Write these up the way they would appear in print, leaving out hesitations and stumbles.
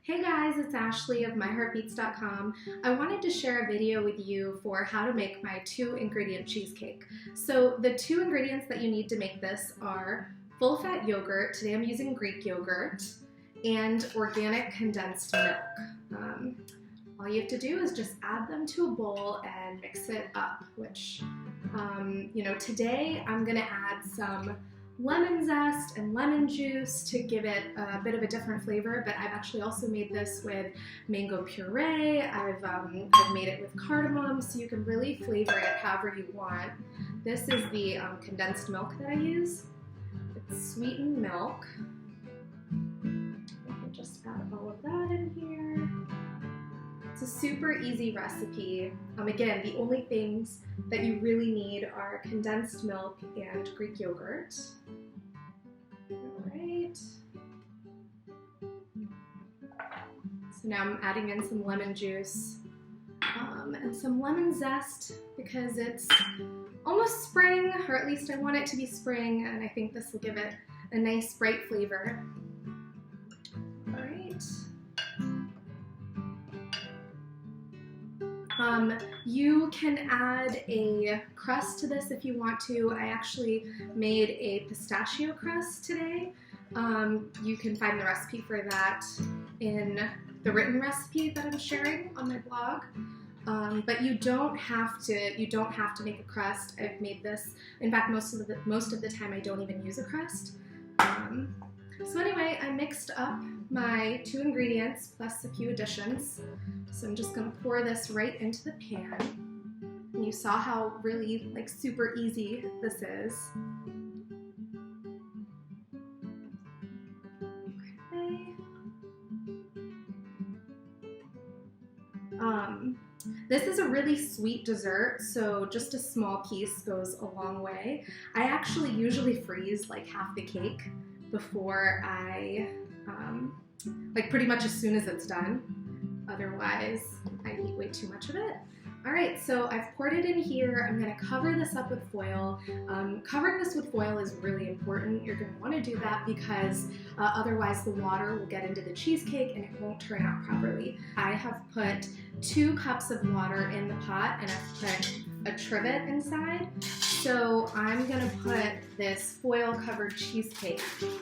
Hey guys, it's Ashley of myheartbeats.com. I wanted to share a video with you for how to make my 2-ingredient cheesecake. So the 2 ingredients that you need to make this are full-fat yogurt, today I'm using Greek yogurt, and organic condensed milk. All you have to do is just add them to a bowl and mix it up, which, today I'm gonna add some lemon zest and lemon juice to give it a bit of a different flavor, but I've actually also made this with mango puree. I've made it with cardamom, so you can really flavor it however you want. This is the condensed milk that I use. It's sweetened milk. I can just add all of that in here. It's a super easy recipe. Again, the only things that you really need are condensed milk and Greek yogurt. Alright. So now I'm adding in some lemon juice and some lemon zest because it's almost spring, or at least I want it to be spring, and I think this will give it a nice bright flavor. Alright. You can add a crust to this if you want to. I actually made a pistachio crust today. You can find the recipe for that in the written recipe that I'm sharing on my blog. But you don't have to make a crust. I've made this. In fact, most of the time I don't even use a crust. So anyway, I mixed up my 2 ingredients plus a few additions. So I'm just going to pour this right into the pan. And you saw how really super easy this is. Okay. This is a really sweet dessert, so just a small piece goes a long way. I actually usually freeze like half the cake before I, pretty much as soon as it's done. Otherwise, I eat way too much of it. All right, so I've poured it in here. I'm gonna cover this up with foil. Covering this with foil is really important. You're gonna wanna do that because otherwise the water will get into the cheesecake and it won't turn out properly. I have put 2 cups of water in the pot and I've put a trivet inside. So I'm gonna put this foil covered cheesecake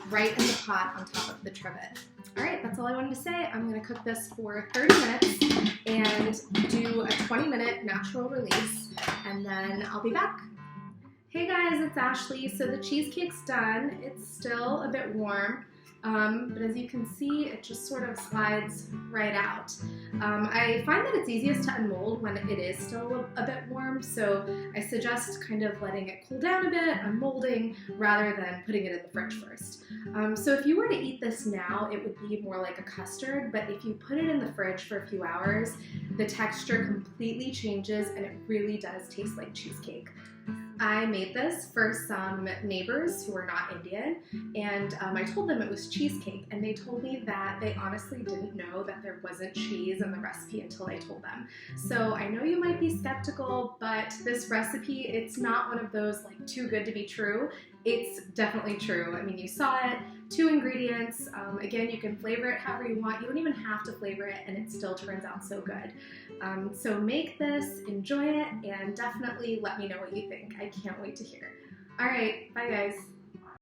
right in the pot on top of the trivet. All right, that's all I wanted to say. I'm gonna cook this for 30 minutes and do a 20-minute natural release, and then I'll be back. Hey guys, it's Ashley. So the cheesecake's done. It's still a bit warm, but as you can see, it just sort of slides right out. I find that it's easiest to unmold when it is still a bit warm, so I suggest kind of letting it cool down a bit, unmolding, rather than putting it in the fridge first. So if you were to eat this now, it would be more like a custard, but if you put it in the fridge for a few hours, the texture completely changes and it really does taste like cheesecake. I made this for some neighbors who are not Indian, and I told them it was cheesecake, and they told me that they honestly didn't know that there wasn't cheese in the recipe until I told them. So I know you might be skeptical, but this recipe, it's not one of those too good to be true. It's definitely true. I mean, you saw it, 2 ingredients. Again, you can flavor it however you want. You don't even have to flavor it and it still turns out so good. So make this, enjoy it, and definitely let me know what you think. I can't wait to hear. All right, bye guys.